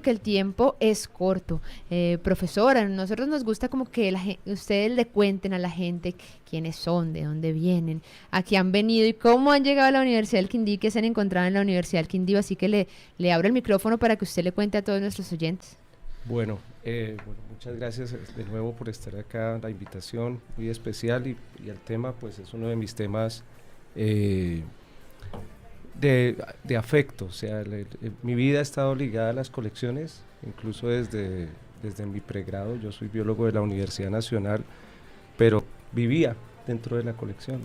que el tiempo es corto. Profesora, a nosotros nos gusta como que ustedes le cuenten a la gente quiénes son, de dónde vienen, a qué han venido y cómo han llegado a la Universidad del Quindío y qué se han encontrado en la Universidad del Quindío. Así que le abro el micrófono para que usted le cuente a todos nuestros oyentes. Bueno, muchas gracias de nuevo por estar acá, la invitación muy especial y el tema pues es uno de mis temas de afecto, o sea, mi vida ha estado ligada a las colecciones, incluso desde mi pregrado. Yo soy biólogo de la Universidad Nacional, pero vivía dentro de la colección.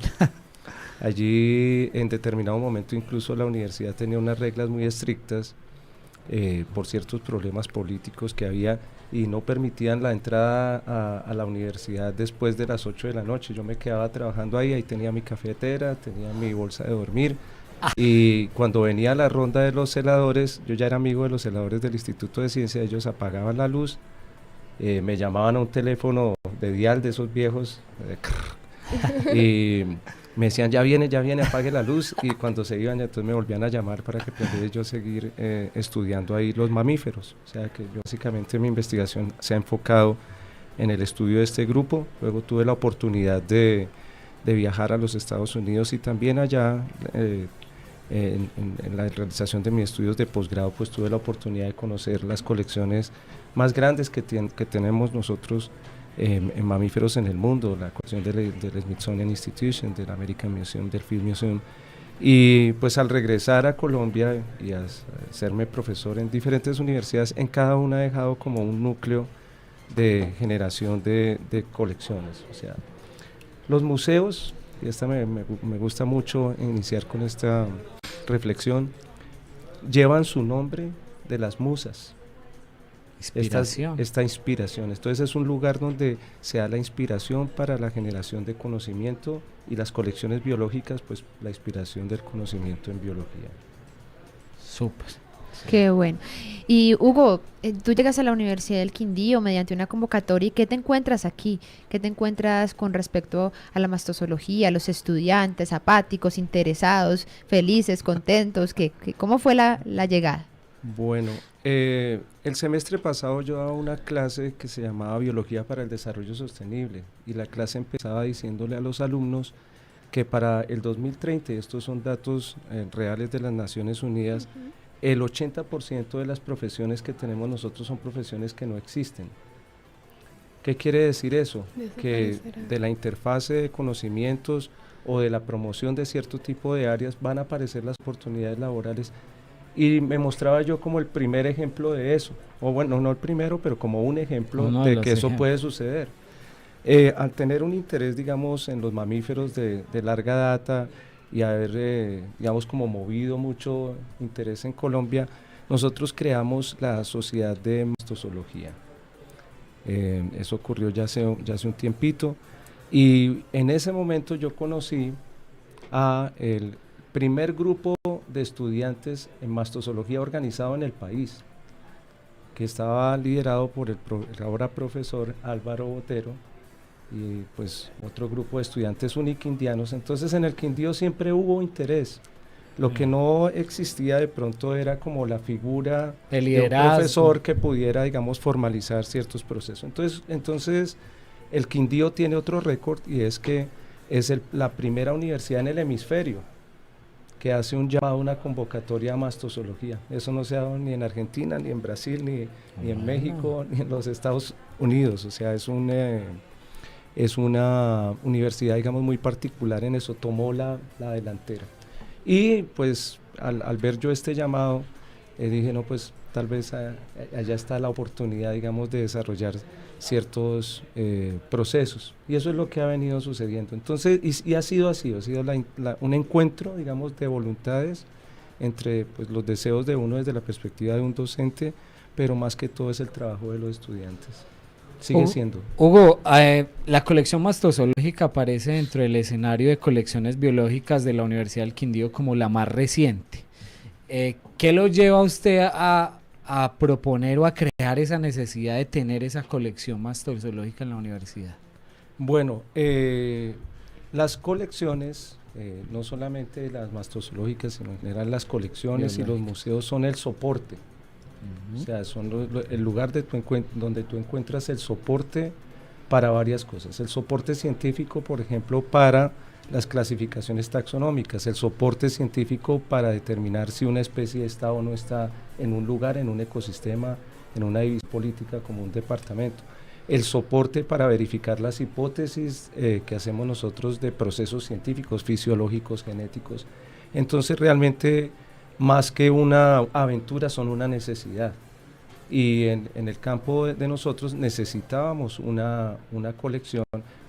Allí en determinado momento incluso la universidad tenía unas reglas muy estrictas por ciertos problemas políticos que había y no permitían la entrada a la universidad después de las 8 de la noche. Yo me quedaba trabajando ahí tenía mi cafetera, tenía mi bolsa de dormir. Y cuando venía la ronda de los celadores, yo ya era amigo de los celadores del Instituto de Ciencia, ellos apagaban la luz, me llamaban a un teléfono de dial de esos viejos, y me decían ya viene, apague la luz, y cuando se iban entonces me volvían a llamar para que pudiera yo seguir estudiando ahí los mamíferos. O sea que yo, básicamente mi investigación se ha enfocado en el estudio de este grupo. Luego tuve la oportunidad de viajar a los Estados Unidos y también allá en la realización de mis estudios de posgrado pues tuve la oportunidad de conocer las colecciones más grandes que tenemos nosotros en mamíferos en el mundo, la colección del Smithsonian Institution, del American Museum, del Field Museum. Y pues al regresar a Colombia y a serme profesor en diferentes universidades, en cada una he dejado como un núcleo de generación de colecciones. O sea, los museos, y esta me gusta mucho iniciar con esta reflexión, llevan su nombre de las musas. Esta inspiración. Entonces es un lugar donde se da la inspiración para la generación de conocimiento, y las colecciones biológicas, pues la inspiración del conocimiento en biología. Súper. Qué bueno. Y Hugo, tú llegas a la Universidad del Quindío mediante una convocatoria, ¿y qué te encuentras aquí? ¿Qué te encuentras con respecto a la mastozoología, a los estudiantes, apáticos, interesados, felices, contentos? ¿Cómo fue la llegada? Bueno, el semestre pasado yo daba una clase que se llamaba Biología para el Desarrollo Sostenible, y la clase empezaba diciéndole a los alumnos que para el 2030, estos son datos reales de las Naciones Unidas, el 80% de las profesiones que tenemos nosotros son profesiones que no existen. ¿Qué quiere decir eso? Que de la interfase de conocimientos o de la promoción de cierto tipo de áreas van a aparecer las oportunidades laborales, y me mostraba yo como el primer ejemplo de eso, o bueno, no el primero, pero como un ejemplo de que eso puede suceder. Al tener un interés, digamos, en los mamíferos de larga data, y haber, digamos, como movido mucho interés en Colombia, nosotros creamos la Sociedad de Mastozoología. Eso ocurrió ya hace un tiempito, y en ese momento yo conocí a el primer grupo de estudiantes en mastozoología organizado en el país, que estaba liderado por el ahora profesor Álvaro Botero, y pues otro grupo de estudiantes uniquindianos. Entonces en el Quindío siempre hubo interés. Lo que no existía de pronto era como la figura de un profesor que pudiera, digamos, formalizar ciertos procesos. Entonces el Quindío tiene otro récord, y es que es la primera universidad en el hemisferio que hace un llamado, una convocatoria a mastozoología. Eso no se ha dado ni en Argentina, ni en Brasil, ni en México, ni en los Estados Unidos. O sea, es una universidad, digamos, muy particular en eso, tomó la delantera. Y pues al ver yo este llamado, dije, no, pues tal vez allá está la oportunidad, digamos, de desarrollar ciertos procesos, y eso es lo que ha venido sucediendo. Entonces, y ha sido así, ha sido un encuentro, digamos, de voluntades entre pues los deseos de uno desde la perspectiva de un docente, pero más que todo es el trabajo de los estudiantes. Sigue siendo. Hugo, la colección mastozoológica aparece dentro del escenario de colecciones biológicas de la Universidad del Quindío como la más reciente. ¿Qué lo lleva a usted a proponer o a crear esa necesidad de tener esa colección mastozoológica en la universidad? Bueno, las colecciones, no solamente las mastozoológicas, sino en general las colecciones y los museos son el soporte O sea, son el lugar donde tú encuentras el soporte para varias cosas. El soporte científico, por ejemplo, para las clasificaciones taxonómicas, el soporte científico para determinar si una especie está o no está en un lugar, en un ecosistema, en una división política como un departamento. El soporte para verificar las hipótesis que hacemos nosotros de procesos científicos, fisiológicos, genéticos. Entonces realmente más que una aventura son una necesidad. Y en el campo de nosotros necesitábamos una colección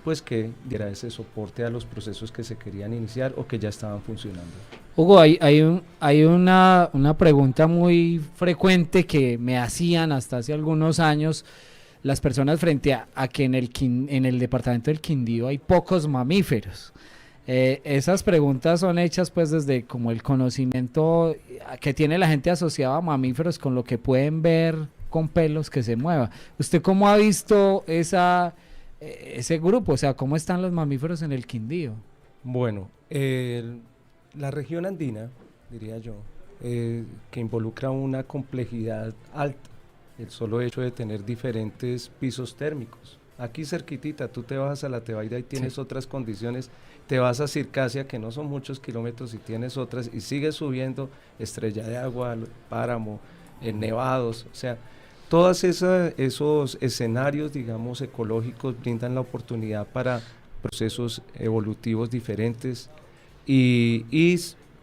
pues que diera ese soporte a los procesos que se querían iniciar o que ya estaban funcionando. Hugo, hay una pregunta muy frecuente que me hacían hasta hace algunos años las personas frente a que en el departamento del Quindío hay pocos mamíferos. Esas preguntas son hechas pues desde como el conocimiento que tiene la gente asociado a mamíferos con lo que pueden ver con pelos que se mueva. ¿Usted cómo ha visto ese grupo? O sea, ¿cómo están los mamíferos en el Quindío? Bueno, la región andina, diría yo, que involucra una complejidad alta, el solo hecho de tener diferentes pisos térmicos. Aquí cerquitita, tú te vas a la Tebaida y tienes otras condiciones, te vas a Circasia, que no son muchos kilómetros, y tienes otras, y sigues subiendo Estrella de Agua, Páramo, nevados, o sea, todos esos escenarios, digamos, ecológicos brindan la oportunidad para procesos evolutivos diferentes y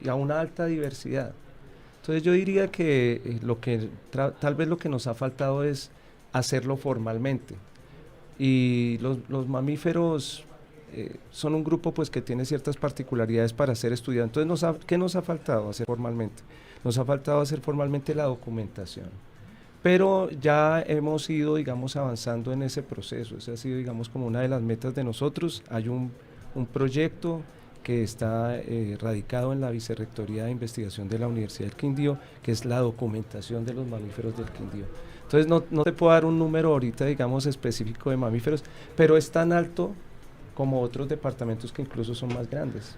a una alta diversidad. Entonces yo diría que tal vez lo que nos ha faltado es hacerlo formalmente. Y los mamíferos son un grupo pues que tiene ciertas particularidades para ser estudiado. Entonces, ¿qué nos ha faltado hacer formalmente? Nos ha faltado hacer formalmente la documentación. Pero ya hemos ido, digamos, avanzando en ese proceso. Esa ha sido, digamos, como una de las metas de nosotros. Hay un proyecto que está radicado en la Vicerrectoría de Investigación de la Universidad del Quindío, que es la documentación de los mamíferos del Quindío. Entonces no te puedo dar un número ahorita, digamos, específico de mamíferos, pero es tan alto como otros departamentos que incluso son más grandes.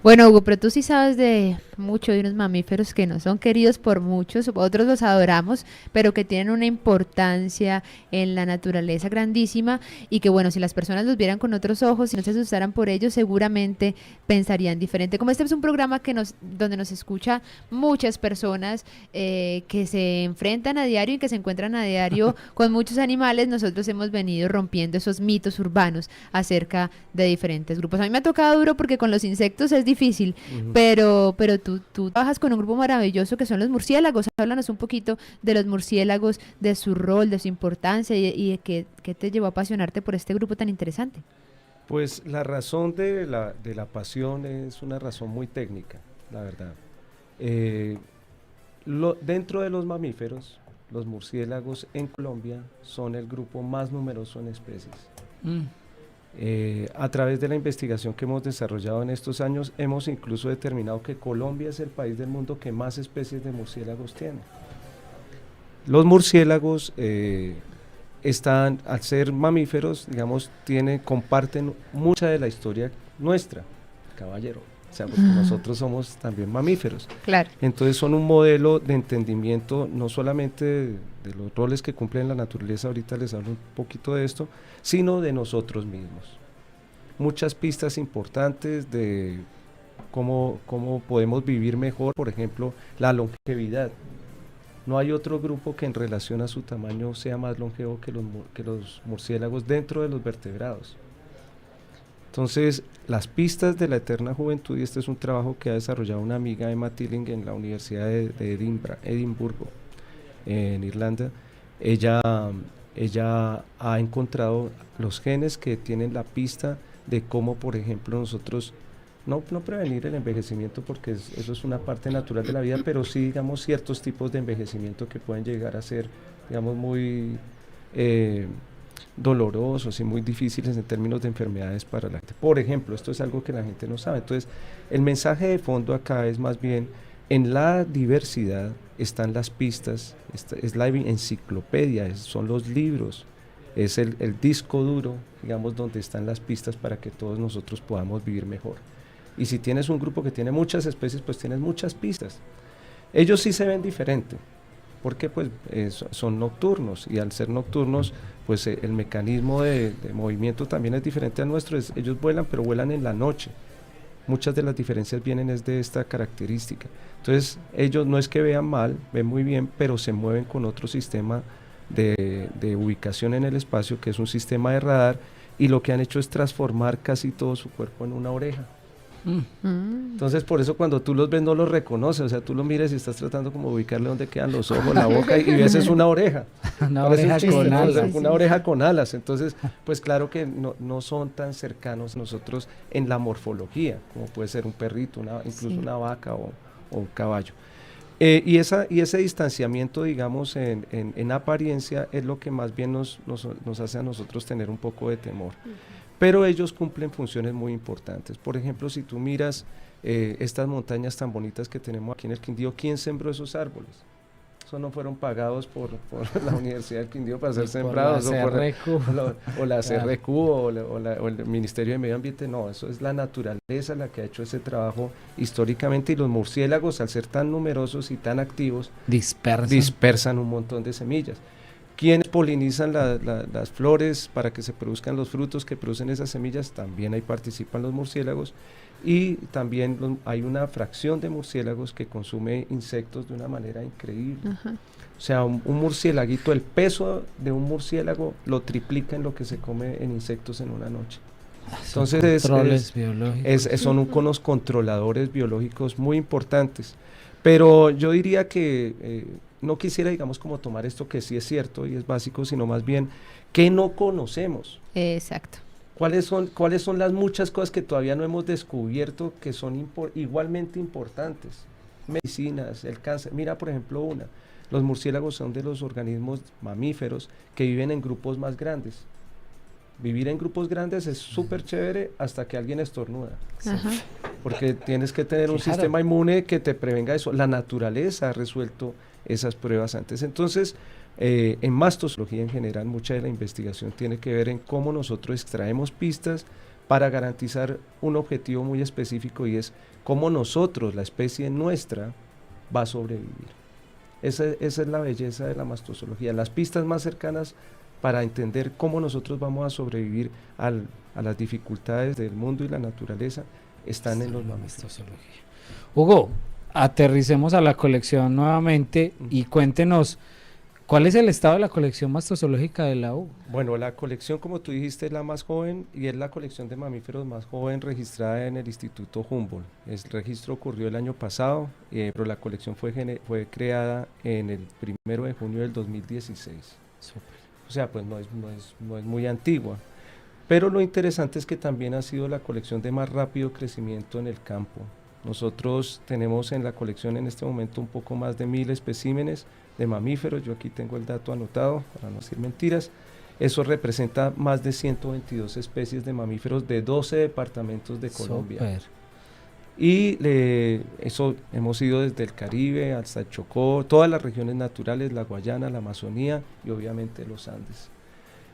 Bueno, Hugo, pero tú sí sabes de mucho de unos mamíferos que no son queridos por muchos, otros los adoramos, pero que tienen una importancia en la naturaleza grandísima y que, bueno, si las personas los vieran con otros ojos, si no se asustaran por ellos, seguramente pensarían diferente. Como este es un programa donde nos escucha muchas personas que se enfrentan a diario y que se encuentran a diario con muchos animales, nosotros hemos venido rompiendo esos mitos urbanos acerca de diferentes grupos. A mí me ha tocado duro porque con los insectos es difícil, pero tú trabajas con un grupo maravilloso que son los murciélagos. Háblanos un poquito de los murciélagos, de su rol, de su importancia y de qué te llevó a apasionarte por este grupo tan interesante. Pues la razón de la pasión es una razón muy técnica, la verdad. Dentro de los mamíferos, los murciélagos en Colombia son el grupo más numeroso en especies. A través de la investigación que hemos desarrollado en estos años, hemos incluso determinado que Colombia es el país del mundo que más especies de murciélagos tiene. Los murciélagos están, al ser mamíferos, digamos, comparten mucha de la historia nuestra, caballero. O sea, porque nosotros somos también mamíferos. Claro. Entonces son un modelo de entendimiento no solamente de los roles que cumplen la naturaleza, ahorita les hablo un poquito de esto, sino de nosotros mismos. Muchas pistas importantes de cómo podemos vivir mejor, por ejemplo, la longevidad. No hay otro grupo que en relación a su tamaño sea más longevo que los murciélagos dentro de los vertebrados. Entonces, las pistas de la eterna juventud, y este es un trabajo que ha desarrollado una amiga, Emma Tilling, en la Universidad de Edimburgo, en Irlanda. Ella ha encontrado los genes que tienen la pista de cómo, por ejemplo, nosotros, no prevenir el envejecimiento, porque eso es una parte natural de la vida, pero sí, digamos, ciertos tipos de envejecimiento que pueden llegar a ser, digamos, muy dolorosos y muy difíciles en términos de enfermedades para la gente. Por ejemplo, esto es algo que la gente no sabe. Entonces, el mensaje de fondo acá es más bien, en la diversidad están las pistas, es la enciclopedia, son los libros, es el disco duro, digamos, donde están las pistas para que todos nosotros podamos vivir mejor. Y si tienes un grupo que tiene muchas especies, pues tienes muchas pistas. Ellos sí se ven diferente. porque pues son nocturnos, y al ser nocturnos pues el mecanismo de movimiento también es diferente al nuestro. Ellos vuelan, pero vuelan en la noche. Muchas de las diferencias vienen es de esta característica. Entonces ellos no es que vean mal, ven muy bien, pero se mueven con otro sistema de ubicación en el espacio, que es un sistema de radar, y lo que han hecho es transformar casi todo su cuerpo en una oreja. Entonces por eso cuando tú los ves no los reconoces, o sea, tú los miras y estás tratando como de ubicarle dónde quedan los ojos, la boca, y ves es una oreja. Una oreja con alas. Una oreja con alas. Entonces, pues claro que no son tan cercanos a nosotros en la morfología, como puede ser un perrito, incluso una vaca o un caballo. Y ese distanciamiento, digamos, en apariencia es lo que más bien nos hace a nosotros tener un poco de temor. Pero ellos cumplen funciones muy importantes. Por ejemplo, si tú miras estas montañas tan bonitas que tenemos aquí en el Quindío, ¿quién sembró esos árboles? Eso no fueron pagados por la Universidad del Quindío para ser sembrados, o la CRQ o el Ministerio de Medio Ambiente. No, eso es la naturaleza la que ha hecho ese trabajo históricamente, y los murciélagos, al ser tan numerosos y tan activos, dispersan un montón de semillas. ¿Quiénes polinizan las flores para que se produzcan los frutos que producen esas semillas? También ahí participan los murciélagos, y también hay una fracción de murciélagos que consume insectos de una manera increíble. O sea, un murciélaguito, el peso de un murciélago lo triplica en lo que se come en insectos en una noche. Entonces son unos controladores biológicos muy importantes. Pero yo diría que no quisiera, digamos, como tomar esto que sí es cierto y es básico, sino más bien que no conocemos. Exacto. ¿Cuáles son las muchas cosas que todavía no hemos descubierto que son igualmente importantes? Medicinas, el cáncer. Mira, por ejemplo, los murciélagos son de los organismos mamíferos que viven en grupos más grandes. Vivir en grupos grandes es súper chévere hasta que alguien estornuda. Porque tienes que tener un sistema inmune que te prevenga eso. La naturaleza ha resuelto esas pruebas antes. Entonces, en mastozoología en general, mucha de la investigación tiene que ver en cómo nosotros extraemos pistas para garantizar un objetivo muy específico, y es cómo nosotros, la especie nuestra, va a sobrevivir. Esa es la belleza de la mastozoología, las pistas más cercanas para entender cómo nosotros vamos a sobrevivir a las dificultades del mundo y la naturaleza están en los mamíferos. Hugo, aterricemos a la colección nuevamente y cuéntenos, ¿cuál es el estado de la colección mastozoológica de la U? Bueno, la colección, como tú dijiste, es la más joven y es la colección de mamíferos más joven registrada en el Instituto Humboldt. El registro ocurrió el año pasado, pero la colección fue creada en el 1 de junio del 2016. Super. O sea, pues no es muy antigua. Pero lo interesante es que también ha sido la colección de más rápido crecimiento en el campo. Nosotros tenemos en la colección en este momento un poco más de 1000 especímenes de mamíferos. Yo aquí tengo el dato anotado para no decir mentiras. Eso representa más de 122 especies de mamíferos de 12 departamentos de Colombia. Super. Y eso hemos ido desde el Caribe hasta el Chocó, todas las regiones naturales, la Guayana, la Amazonía y obviamente los Andes.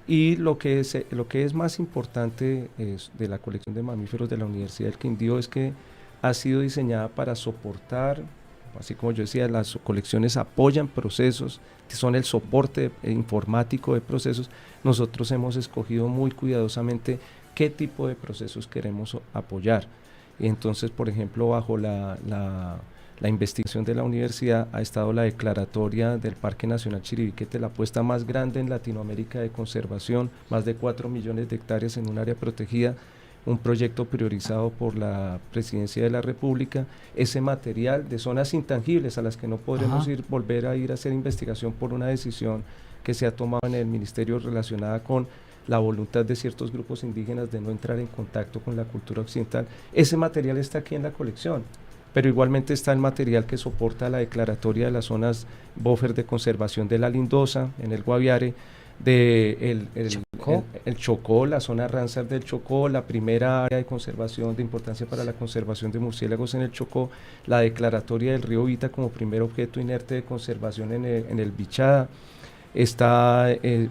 Y lo que es más importante de la colección de mamíferos de la Universidad del Quindío es que ha sido diseñada para soportar, así como yo decía, las colecciones apoyan procesos, son el soporte informático de procesos. Nosotros hemos escogido muy cuidadosamente qué tipo de procesos queremos apoyar. Y entonces, por ejemplo, bajo la investigación de la universidad ha estado la declaratoria del Parque Nacional Chiribiquete, la apuesta más grande en Latinoamérica de conservación, más de 4 millones de hectáreas en un área protegida, un proyecto priorizado por la Presidencia de la República. Ese material de zonas intangibles a las que no podremos volver a ir a hacer investigación por una decisión que se ha tomado en el Ministerio relacionada con la voluntad de ciertos grupos indígenas de no entrar en contacto con la cultura occidental. Ese material está aquí en la colección, pero igualmente está el material que soporta la declaratoria de las zonas buffer de conservación de la Lindosa, en el Guaviare, el Chocó, la zona Ramsar del Chocó, la primera área de conservación de importancia para la conservación de murciélagos en el Chocó, la declaratoria del río Vita como primer objeto inerte de conservación en el Bichada, Está,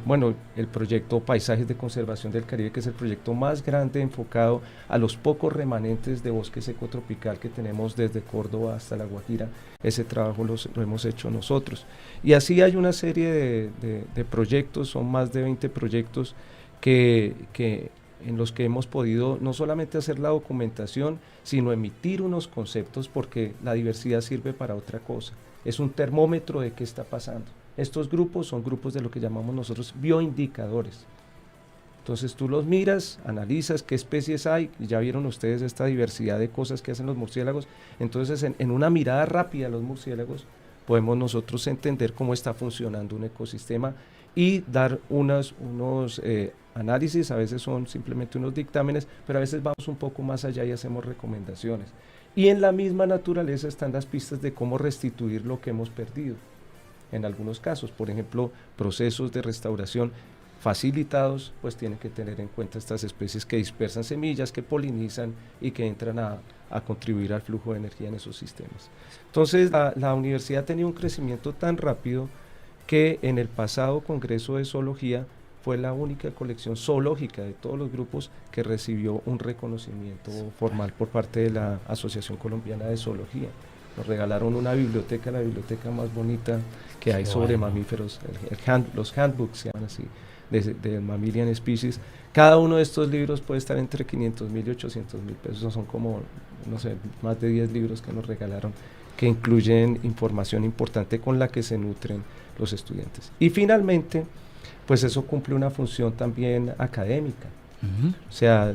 bueno, el proyecto Paisajes de Conservación del Caribe, que es el proyecto más grande enfocado a los pocos remanentes de bosque seco tropical que tenemos desde Córdoba hasta La Guajira. Ese trabajo lo hemos hecho nosotros. Y así hay una serie de proyectos, son más de 20 proyectos en los que hemos podido no solamente hacer la documentación, sino emitir unos conceptos, porque la diversidad sirve para otra cosa. Es un termómetro de qué está pasando. Estos grupos son grupos de lo que llamamos nosotros bioindicadores. Entonces tú los miras, analizas qué especies hay, y ya vieron ustedes esta diversidad de cosas que hacen los murciélagos. Entonces en una mirada rápida a los murciélagos podemos nosotros entender cómo está funcionando un ecosistema y dar unos análisis. A veces son simplemente unos dictámenes, pero a veces vamos un poco más allá y hacemos recomendaciones. Y en la misma naturaleza están las pistas de cómo restituir lo que hemos perdido. En algunos casos, por ejemplo, procesos de restauración facilitados, pues tienen que tener en cuenta estas especies que dispersan semillas, que polinizan y que entran a contribuir al flujo de energía en esos sistemas. Entonces, la universidad ha tenido un crecimiento tan rápido que en el pasado Congreso de Zoología fue la única colección zoológica de todos los grupos que recibió un reconocimiento formal por parte de la Asociación Colombiana de Zoología. Nos regalaron una biblioteca, la biblioteca más bonita que hay sobre mamíferos, los handbooks se llaman así, de Mammalian Species. Cada uno de estos libros puede estar entre 500.000 y 800.000 pesos, son como, no sé, más de 10 libros que nos regalaron, que incluyen información importante con la que se nutren los estudiantes. Y finalmente, pues eso cumple una función también académica. O sea,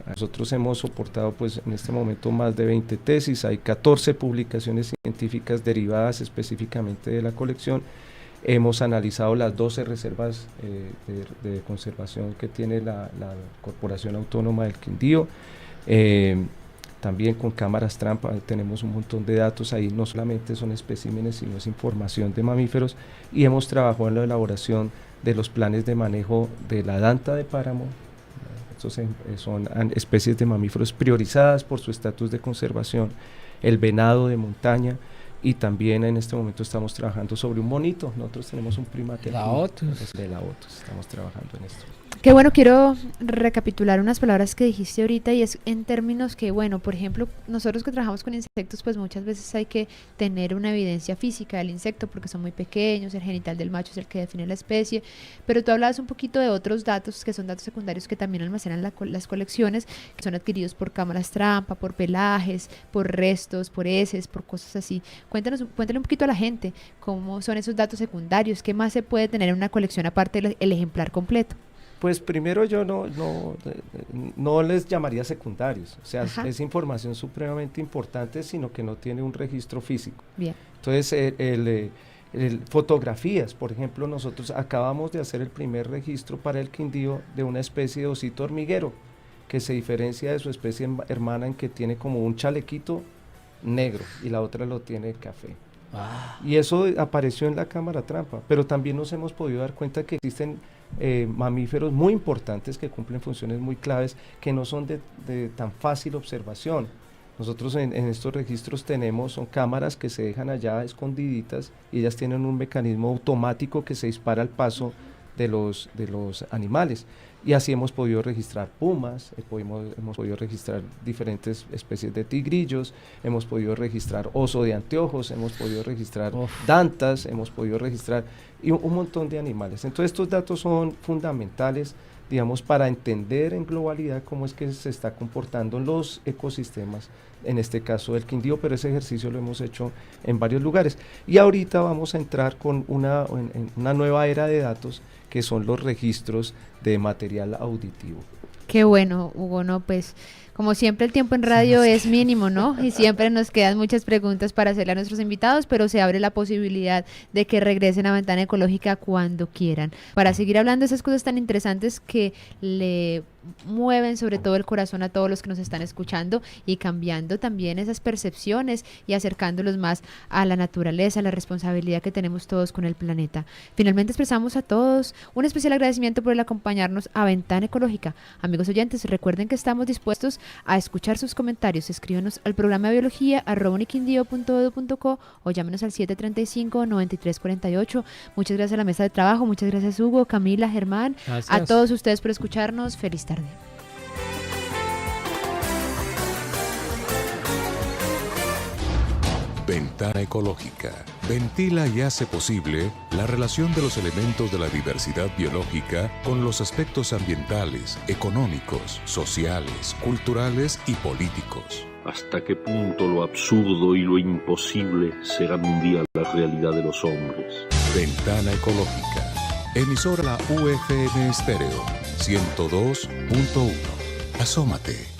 nosotros hemos soportado pues en este momento más de 20 tesis, hay 14 publicaciones científicas derivadas específicamente de la colección. Hemos analizado las 12 reservas de conservación que tiene la Corporación Autónoma del Quindío. También con cámaras trampa tenemos un montón de datos ahí, no solamente son especímenes, sino es información de mamíferos, y hemos trabajado en la elaboración de los planes de manejo de la danta de páramo. Estos son especies de mamíferos priorizadas por su estatus de conservación, el venado de montaña, y también en este momento estamos trabajando sobre un monito. Nosotros tenemos un primate. La Otus. Estamos trabajando en esto. Qué bueno, quiero recapitular unas palabras que dijiste ahorita, y es en términos que, bueno, por ejemplo, nosotros que trabajamos con insectos, pues muchas veces hay que tener una evidencia física del insecto porque son muy pequeños, el genital del macho es el que define la especie, pero tú hablabas un poquito de otros datos que son datos secundarios que también almacenan las colecciones, que son adquiridos por cámaras trampa, por pelajes, por restos, por heces, por cosas así. Cuéntale un poquito a la gente cómo son esos datos secundarios, qué más se puede tener en una colección aparte del ejemplar completo. Pues primero yo no les llamaría secundarios, o sea, es información supremamente importante, sino que no tiene un registro físico. Bien. Entonces, fotografías, por ejemplo, nosotros acabamos de hacer el primer registro para el Quindío de una especie de osito hormiguero, que se diferencia de su especie hermana en que tiene como un chalequito negro y la otra lo tiene café. Y eso apareció en la cámara trampa, pero también nos hemos podido dar cuenta que existen mamíferos muy importantes que cumplen funciones muy claves que no son de tan fácil observación. Nosotros en estos registros son cámaras que se dejan allá escondiditas, y ellas tienen un mecanismo automático que se dispara al paso de los animales, y así hemos podido registrar pumas, hemos podido registrar diferentes especies de tigrillos, hemos podido registrar oso de anteojos, hemos podido registrar dantas, hemos podido registrar un montón de animales. Entonces estos datos son fundamentales, digamos, para entender en globalidad cómo es que se está comportando los ecosistemas, en este caso del Quindío, pero ese ejercicio lo hemos hecho en varios lugares. Y ahorita vamos a entrar con en una nueva era de datos, que son los registros de material auditivo. Qué bueno, Hugo, no, pues como siempre el tiempo en radio es mínimo, ¿no? Y siempre nos quedan muchas preguntas para hacerle a nuestros invitados, pero se abre la posibilidad de que regresen a Ventana Ecológica cuando quieran, para seguir hablando de esas cosas tan interesantes que le mueven sobre todo el corazón a todos los que nos están escuchando, y cambiando también esas percepciones y acercándolos más a la naturaleza, a la responsabilidad que tenemos todos con el planeta. Finalmente expresamos a todos un especial agradecimiento por el acompañarnos a Ventana Ecológica. Amigos oyentes, recuerden que estamos dispuestos a escuchar sus comentarios. Escríbanos al programa de biología@uniquindio.edu.co o llámenos al 735-9348. Muchas gracias a la mesa de trabajo, muchas gracias Hugo, Camila, Germán, Gracias. a todos ustedes por escucharnos. Feliz tarde. Ventana Ecológica ventila y hace posible la relación de los elementos de la diversidad biológica con los aspectos ambientales, económicos, sociales, culturales y políticos. ¿Hasta qué punto lo absurdo y lo imposible serán un día la realidad de los hombres? Ventana Ecológica. Emisora la UFM Estéreo 102.1. Asómate.